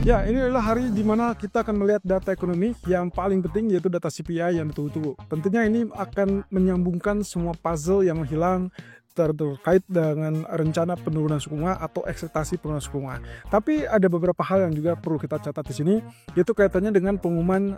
Ya, ini adalah hari di mana kita akan melihat data ekonomi yang paling penting, yaitu data CPI yang ditunggu-tunggu. Tentunya ini akan menyambungkan semua puzzle yang hilang terkait dengan rencana penurunan suku bunga atau ekspektasi penurunan suku bunga. Tapi ada beberapa hal yang juga perlu kita catat di sini, yaitu kaitannya dengan pengumuman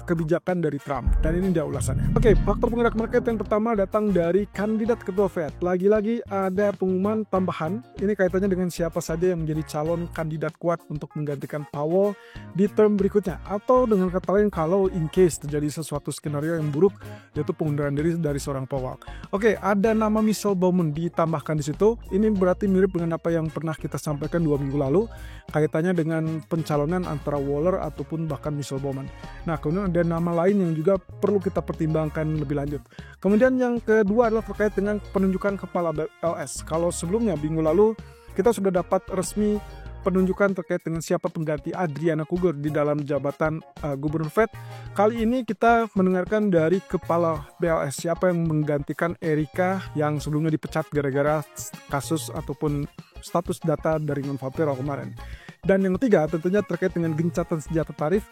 kebijakan dari Trump. Dan ini dia ulasannya. Oke, faktor penggerak market yang pertama datang dari kandidat ketua Fed. Lagi-lagi ada pengumuman tambahan. Ini kaitannya dengan siapa saja yang menjadi calon kandidat kuat untuk menggantikan Powell di term berikutnya. Atau dengan kata lain, kalau in case terjadi sesuatu skenario yang buruk, yaitu pengunduran diri dari seorang Powell. Oke, ada nama Michelle Bowman ditambahkan di situ. Ini berarti mirip dengan apa yang pernah kita sampaikan 2 minggu lalu, kaitannya dengan pencalonan antara Waller ataupun bahkan Michelle Bowman. Nah, kemudian ada nama lain yang juga perlu kita pertimbangkan lebih lanjut. Kemudian yang kedua adalah terkait dengan penunjukan kepala BLS. Kalau sebelumnya minggu lalu kita sudah dapat resmi penunjukan terkait dengan siapa pengganti Adriana Kruger di dalam jabatan Gubernur Fed. Kali ini kita mendengarkan dari kepala BLS, siapa yang menggantikan Erika yang sebelumnya dipecat gara-gara kasus ataupun status data dari non-farm kemarin. Dan yang ketiga tentunya terkait dengan gencatan senjata tarif.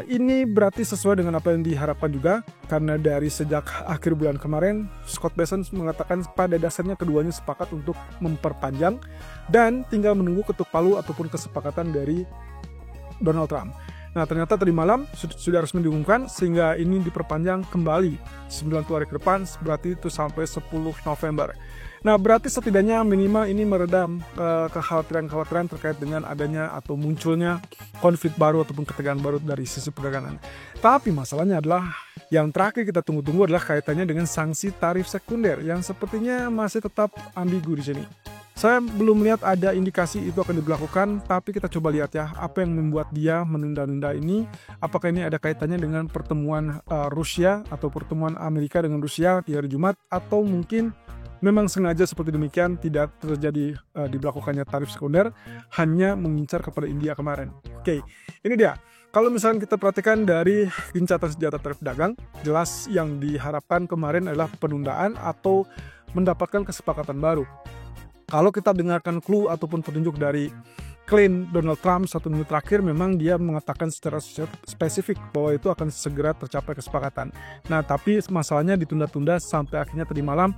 Ini berarti sesuai dengan apa yang diharapkan juga, karena dari sejak akhir bulan kemarin Scott Bessent mengatakan pada dasarnya keduanya sepakat untuk memperpanjang dan tinggal menunggu ketuk palu ataupun kesepakatan dari Donald Trump. Nah, ternyata tadi malam sudah resmi diumumkan sehingga ini diperpanjang kembali 90 hari ke depan, berarti itu sampai 10 November. Nah, berarti setidaknya minimal ini meredam kekhawatiran-kekhawatiran terkait dengan adanya atau munculnya konflik baru ataupun ketegangan baru dari sisi perdagangan. Tapi masalahnya adalah yang terakhir kita tunggu-tunggu adalah kaitannya dengan sanksi tarif sekunder yang sepertinya masih tetap ambigu di sini. Saya belum melihat ada indikasi itu akan diberlakukan, tapi kita coba lihat ya, apa yang membuat dia menunda-nunda ini. Apakah ini ada kaitannya dengan pertemuan Rusia atau pertemuan Amerika dengan Rusia di hari Jumat, atau mungkin memang sengaja seperti demikian tidak terjadi diberlakukannya tarif sekunder, hanya mengincar kepada India kemarin. Oke, ini dia. Kalau misalnya kita perhatikan dari gencatan senjata tarif dagang, jelas yang diharapkan kemarin adalah penundaan atau mendapatkan kesepakatan baru. Kalau kita dengarkan clue ataupun petunjuk dari klaim Donald Trump 1 minggu terakhir, memang dia mengatakan secara spesifik bahwa itu akan segera tercapai kesepakatan. Nah, tapi masalahnya ditunda-tunda sampai akhirnya tadi malam.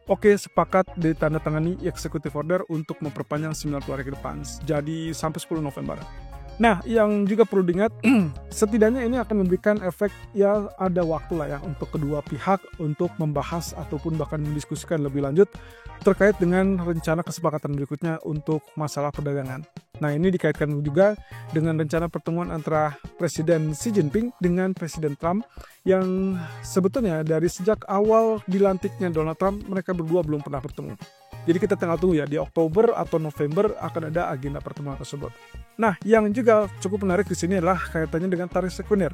Oke, sepakat ditandatangani executive order untuk memperpanjang 90 hari ke depan. Jadi sampai 10 November. Nah, yang juga perlu diingat, setidaknya ini akan memberikan efek, ya ada waktu lah ya untuk kedua pihak untuk membahas ataupun bahkan mendiskusikan lebih lanjut terkait dengan rencana kesepakatan berikutnya untuk masalah perdagangan. Nah, ini dikaitkan juga dengan rencana pertemuan antara Presiden Xi Jinping dengan Presiden Trump yang sebetulnya dari sejak awal dilantiknya Donald Trump, mereka berdua belum pernah bertemu. Jadi kita tinggal tunggu ya, di Oktober atau November akan ada agenda pertemuan tersebut. Nah, yang juga cukup menarik di sini adalah kaitannya dengan tarif sekunder.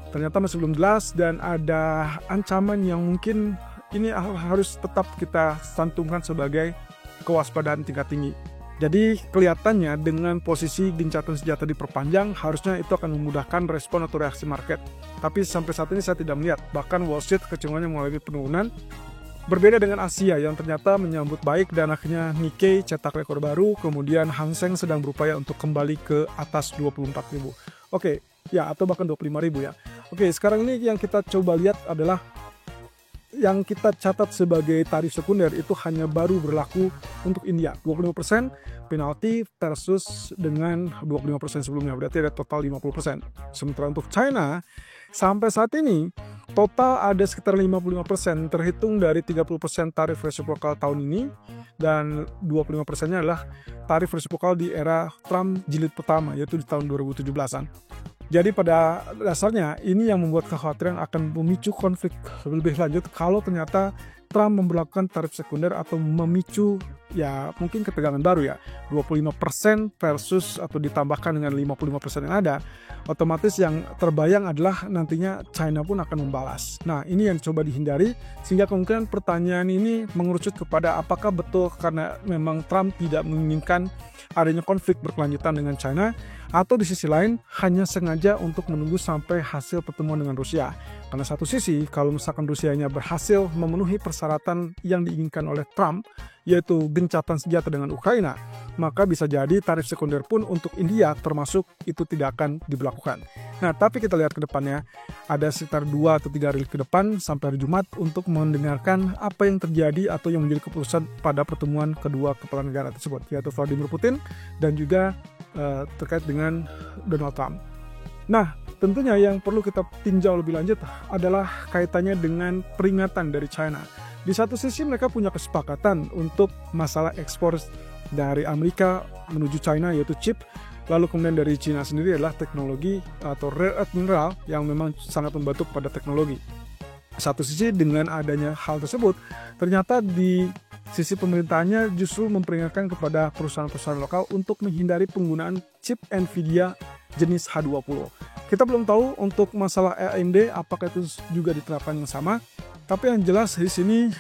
Ternyata masih belum jelas dan ada ancaman yang mungkin ini harus tetap kita santumkan sebagai kewaspadaan tingkat tinggi. Jadi kelihatannya dengan posisi gencatan senjata diperpanjang, harusnya itu akan memudahkan respon atau reaksi market. Tapi sampai saat ini saya tidak melihat, bahkan Wall Street kecenderungannya mengalami penurunan. Berbeda dengan Asia yang ternyata menyambut baik dan akhirnya Nikkei cetak rekor baru, kemudian Hang Seng sedang berupaya untuk kembali ke atas 24.000. Oke, ya atau bahkan 25.000 ya. Oke, sekarang ini yang kita coba lihat adalah yang kita catat sebagai tarif sekunder itu hanya baru berlaku untuk India, 25% penalti versus dengan 25% sebelumnya, berarti ada total 50%. Sementara untuk China, sampai saat ini total ada sekitar 55% terhitung dari 30% tarif resiprokal tahun ini dan 25%-nya adalah tarif resiprokal di era Trump jilid pertama, yaitu di tahun 2017-an. Jadi pada dasarnya ini yang membuat kekhawatiran akan memicu konflik lebih lanjut kalau ternyata Trump memberlakukan tarif sekunder atau memicu ya mungkin ketegangan baru ya, 25% versus atau ditambahkan dengan 55% yang ada, otomatis yang terbayang adalah nantinya China pun akan membalas. Nah, ini yang coba dihindari sehingga kemungkinan pertanyaan ini mengerucut kepada apakah betul karena memang Trump tidak menginginkan adanya konflik berkelanjutan dengan China, atau di sisi lain hanya sengaja untuk menunggu sampai hasil pertemuan dengan Rusia. Karena satu sisi, kalau misalkan Rusianya berhasil memenuhi persyaratan yang diinginkan oleh Trump, yaitu gencatan senjata dengan Ukraina, maka bisa jadi tarif sekunder pun untuk India termasuk itu tidak akan diberlakukan. Nah, tapi kita lihat ke depannya, ada sekitar 2 atau 3 hari ke depan sampai hari Jumat untuk mendengarkan apa yang terjadi atau yang menjadi keputusan pada pertemuan kedua kepala negara tersebut, yaitu Vladimir Putin dan juga terkait dengan Donald Trump. Nah, tentunya yang perlu kita tinjau lebih lanjut adalah kaitannya dengan peringatan dari China. Di satu sisi mereka punya kesepakatan untuk masalah ekspor dari Amerika menuju China, yaitu chip. Lalu kemudian dari China sendiri adalah teknologi atau rare earth mineral yang memang sangat membantu pada teknologi. Satu sisi dengan adanya hal tersebut, ternyata di sisi pemerintahnya justru memperingatkan kepada perusahaan-perusahaan lokal untuk menghindari penggunaan chip Nvidia jenis H20. Kita belum tahu untuk masalah AMD apakah itu juga diterapkan yang sama, tapi yang jelas di sini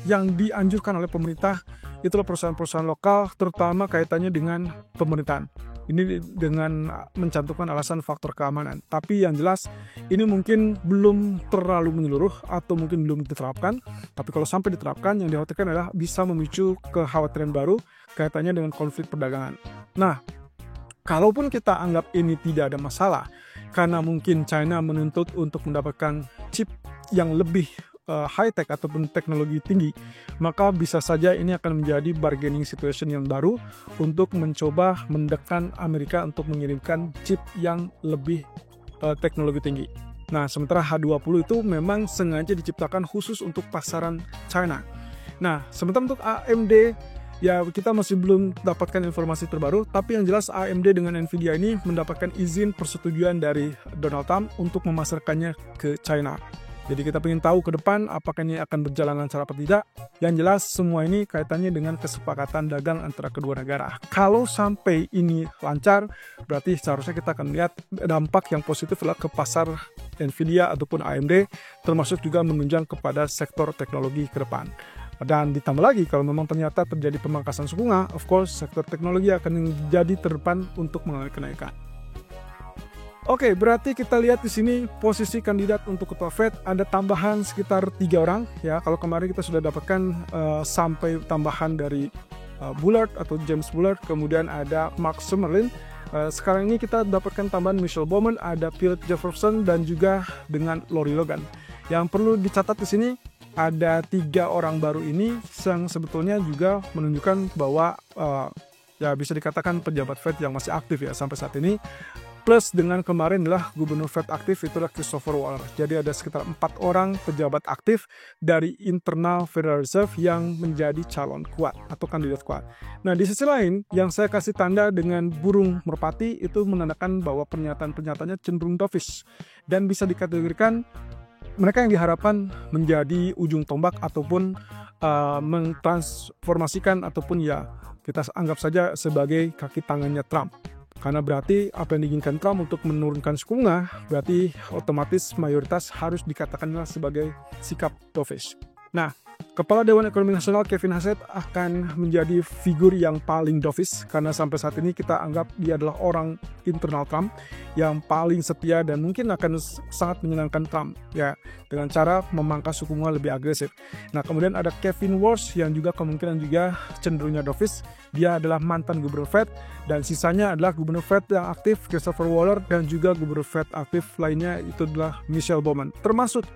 yang dianjurkan oleh pemerintah itulah perusahaan-perusahaan lokal, terutama kaitannya dengan pemerintahan. Ini dengan mencantumkan alasan faktor keamanan. Tapi yang jelas ini mungkin belum terlalu menyeluruh atau mungkin belum diterapkan. Tapi kalau sampai diterapkan, yang dikhawatirkan adalah bisa memicu kekhawatiran baru kaitannya dengan konflik perdagangan. Nah, kalaupun kita anggap ini tidak ada masalah, karena mungkin China menuntut untuk mendapatkan chip yang lebih high-tech ataupun teknologi tinggi, maka bisa saja ini akan menjadi bargaining situation yang baru untuk mencoba mendekan Amerika untuk mengirimkan chip yang lebih teknologi tinggi. Nah, sementara H20 itu memang sengaja diciptakan khusus untuk pasaran China. Nah, sementara untuk AMD, ya kita masih belum dapatkan informasi terbaru, tapi yang jelas AMD dengan Nvidia ini mendapatkan izin persetujuan dari Donald Trump untuk memasarkannya ke China. Jadi kita ingin tahu ke depan apakah ini akan berjalan lancar atau tidak. Yang jelas semua ini kaitannya dengan kesepakatan dagang antara kedua negara. Kalau sampai ini lancar, berarti seharusnya kita akan lihat dampak yang positif adalah ke pasar Nvidia ataupun AMD, termasuk juga menunjang kepada sektor teknologi ke depan. Dan ditambah lagi kalau memang ternyata terjadi pemangkasan suku bunga, of course sektor teknologi akan menjadi terdepan untuk mengalami kenaikan. Oke, berarti kita lihat di sini posisi kandidat untuk ketua Fed ada tambahan sekitar 3 orang ya. Kalau kemarin kita sudah dapatkan sampai tambahan dari Bullard atau James Bullard, kemudian ada Mark Summerlin. Sekarang ini kita dapatkan tambahan Michelle Bowman, ada Philip Jefferson dan juga dengan Lori Logan. Yang perlu dicatat di sini ada 3 orang baru ini yang sebetulnya juga menunjukkan bahwa ya bisa dikatakan pejabat Fed yang masih aktif ya sampai saat ini. Plus dengan kemarin adalah gubernur Fed aktif itulah Christopher Waller. Jadi ada sekitar 4 orang pejabat aktif dari internal Federal Reserve yang menjadi calon kuat atau kandidat kuat. Nah, di sisi lain yang saya kasih tanda dengan burung merpati itu menandakan bahwa pernyataan-pernyataannya cenderung dovish dan bisa dikategorikan mereka yang diharapkan menjadi ujung tombak ataupun mentransformasikan ataupun ya kita anggap saja sebagai kaki tangannya Trump. Karena berarti apa yang diinginkan Trump untuk menurunkan suku bunga, berarti otomatis mayoritas harus dikatakanlah sebagai sikap dovish. Nah, Kepala Dewan Ekonomi Nasional Kevin Hassett akan menjadi figur yang paling dovish karena sampai saat ini kita anggap dia adalah orang internal Trump yang paling setia dan mungkin akan sangat menyenangkan Trump ya dengan cara memangkas suku bunga lebih agresif. Nah, kemudian ada Kevin Walsh yang juga kemungkinan juga cenderungnya dovish. Dia adalah mantan gubernur Fed dan sisanya adalah gubernur Fed yang aktif Christopher Waller dan juga gubernur Fed aktif lainnya itu adalah Michelle Bowman. Termasuk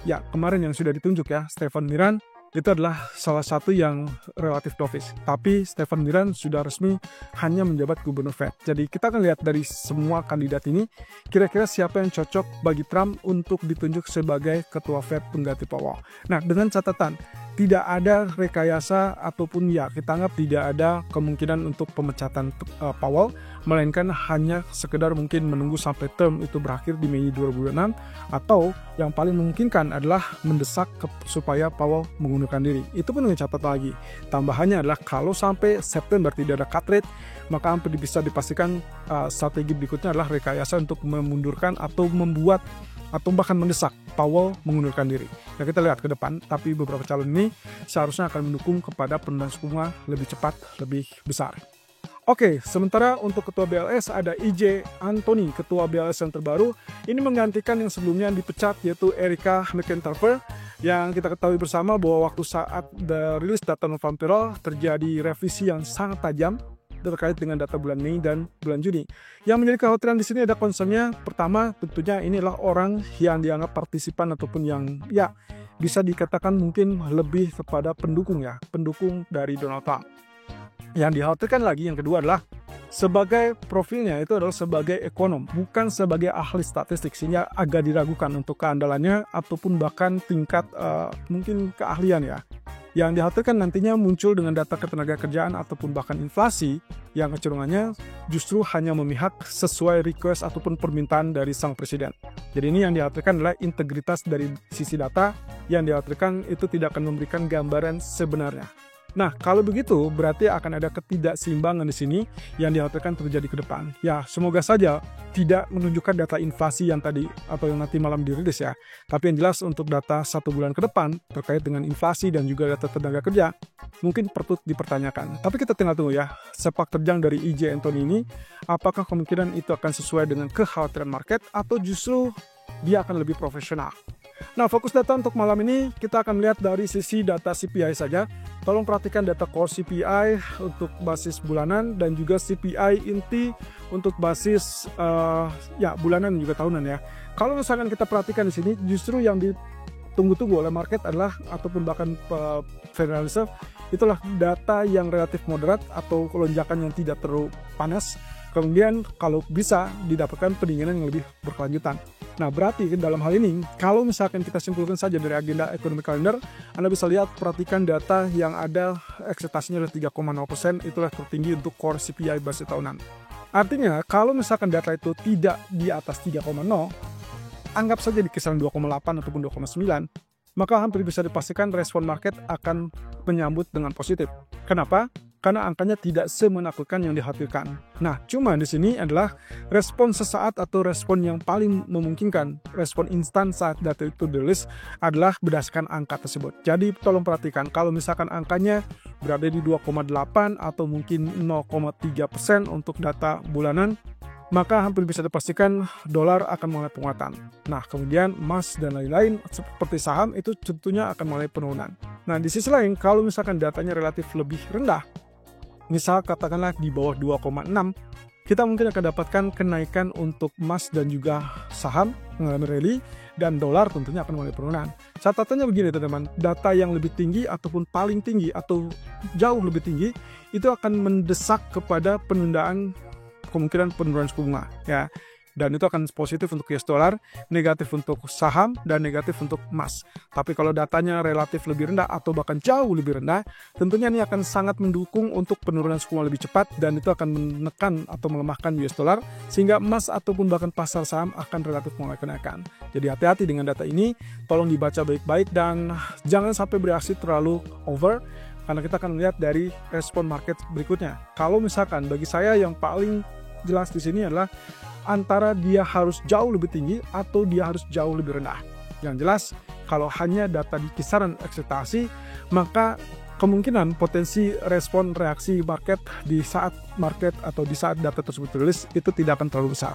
ya, kemarin yang sudah ditunjuk ya, Stephen Miran, itu adalah salah satu yang relatif dovish. Tapi Stephen Miran sudah resmi hanya menjabat gubernur Fed. Jadi kita akan lihat dari semua kandidat ini, kira-kira siapa yang cocok bagi Trump untuk ditunjuk sebagai ketua Fed pengganti Powell. Nah, dengan catatan, tidak ada rekayasa ataupun ya kita anggap tidak ada kemungkinan untuk pemecatan Powell, melainkan hanya sekedar mungkin menunggu sampai term itu berakhir di Mei 2026 atau yang paling memungkinkan adalah mendesak supaya Powell mengundurkan diri. Itu pun dicatat lagi. Tambahannya adalah kalau sampai September tidak ada cut rate, maka hampir bisa dipastikan strategi berikutnya adalah rekayasa untuk memundurkan atau membuat atau bahkan mendesak Powell mengundurkan diri. Nah, kita lihat ke depan, tapi beberapa calon ini seharusnya akan mendukung kepada penurunan suku bunga lebih cepat, lebih besar. Oke, sementara untuk ketua BLS ada E.J. Anthony, ketua BLS yang terbaru. Ini menggantikan yang sebelumnya dipecat yaitu Erica McIntyre. Yang kita ketahui bersama bahwa waktu saat rilis data non-farm payroll terjadi revisi yang sangat tajam terkait dengan data bulan Mei dan bulan Juni. Yang menjadi kekhawatiran di sini ada concernnya, pertama tentunya inilah orang yang dianggap partisipan ataupun yang ya bisa dikatakan mungkin lebih kepada pendukung dari Donald Trump. Yang dikhawatirkan lagi yang kedua adalah sebagai profilnya itu adalah sebagai ekonom, bukan sebagai ahli statistik, sehingga agak diragukan untuk keandalannya ataupun bahkan tingkat mungkin keahlian ya. Yang dikhawatirkan nantinya muncul dengan data ketenagakerjaan ataupun bahkan inflasi yang kecenderungannya justru hanya memihak sesuai request ataupun permintaan dari sang presiden. Jadi ini yang dikhawatirkan adalah integritas dari sisi data yang dikhawatirkan itu tidak akan memberikan gambaran sebenarnya. Nah, kalau begitu berarti akan ada ketidakseimbangan di sini yang dikhawatirkan terjadi ke depan. Ya, semoga saja tidak menunjukkan data inflasi yang tadi atau yang nanti malam dirilis ya. Tapi yang jelas untuk data 1 bulan ke depan terkait dengan inflasi dan juga data tenaga kerja mungkin perlu dipertanyakan. Tapi kita tinggal tunggu ya, sepak terjang dari EJ Anthony ini apakah kemungkinan itu akan sesuai dengan kekhawatiran market atau justru dia akan lebih profesional. Nah, fokus data untuk malam ini kita akan melihat dari sisi data CPI saja. Tolong perhatikan data core CPI untuk basis bulanan dan juga CPI inti untuk basis bulanan dan juga tahunan ya. Kalau misalkan kita perhatikan di sini, justru yang ditunggu-tunggu oleh market adalah ataupun bahkan Federal Reserve itulah data yang relatif moderat atau lonjakan yang tidak terlalu panas. Kemudian kalau bisa didapatkan pendinginan yang lebih berkelanjutan. Nah, berarti dalam hal ini, kalau misalkan kita simpulkan saja dari agenda ekonomi kalender, Anda bisa lihat, perhatikan data yang ada ekspektasinya adalah 3,0%, itulah tertinggi untuk core CPI basis tahunan. Artinya, kalau misalkan data itu tidak di atas 3,0, anggap saja di kisaran 2,8 ataupun 2,9, maka hampir bisa dipastikan respon market akan menyambut dengan positif. Kenapa? Karena angkanya tidak semenakutkan yang dikhawatirkan. Nah, cuma di sini adalah respon sesaat atau respon yang paling memungkinkan, respon instan saat data itu dirilis adalah berdasarkan angka tersebut. Jadi tolong perhatikan, kalau misalkan angkanya berada di 2,8 atau mungkin 0,3% untuk data bulanan, maka hampir bisa dipastikan dolar akan mulai penguatan. Nah, kemudian emas dan lain-lain seperti saham itu tentunya akan mulai penurunan. Nah, di sisi lain, kalau misalkan datanya relatif lebih rendah, misal katakanlah di bawah 2,6, kita mungkin akan dapatkan kenaikan untuk emas dan juga saham mengalami rally, dan dolar tentunya akan mulai penurunan. Catatannya begini teman-teman, data yang lebih tinggi ataupun paling tinggi atau jauh lebih tinggi itu akan mendesak kepada penundaan kemungkinan penurunan suku bunga ya. Dan itu akan positif untuk US dollar, negatif untuk saham, dan negatif untuk emas. Tapi kalau datanya relatif lebih rendah atau bahkan jauh lebih rendah, tentunya ini akan sangat mendukung untuk penurunan suku bunga lebih cepat, dan itu akan menekan atau melemahkan US dollar, sehingga emas ataupun bahkan pasar saham akan relatif mulai kenaikan. Jadi hati-hati dengan data ini, tolong dibaca baik-baik dan jangan sampai bereaksi terlalu over, karena kita akan melihat dari respon market berikutnya. Kalau misalkan bagi saya yang paling jelas di sini adalah antara dia harus jauh lebih tinggi atau dia harus jauh lebih rendah. Yang jelas, kalau hanya data di kisaran ekspektasi, maka kemungkinan potensi respon reaksi market di saat market atau di saat data tersebut rilis itu tidak akan terlalu besar.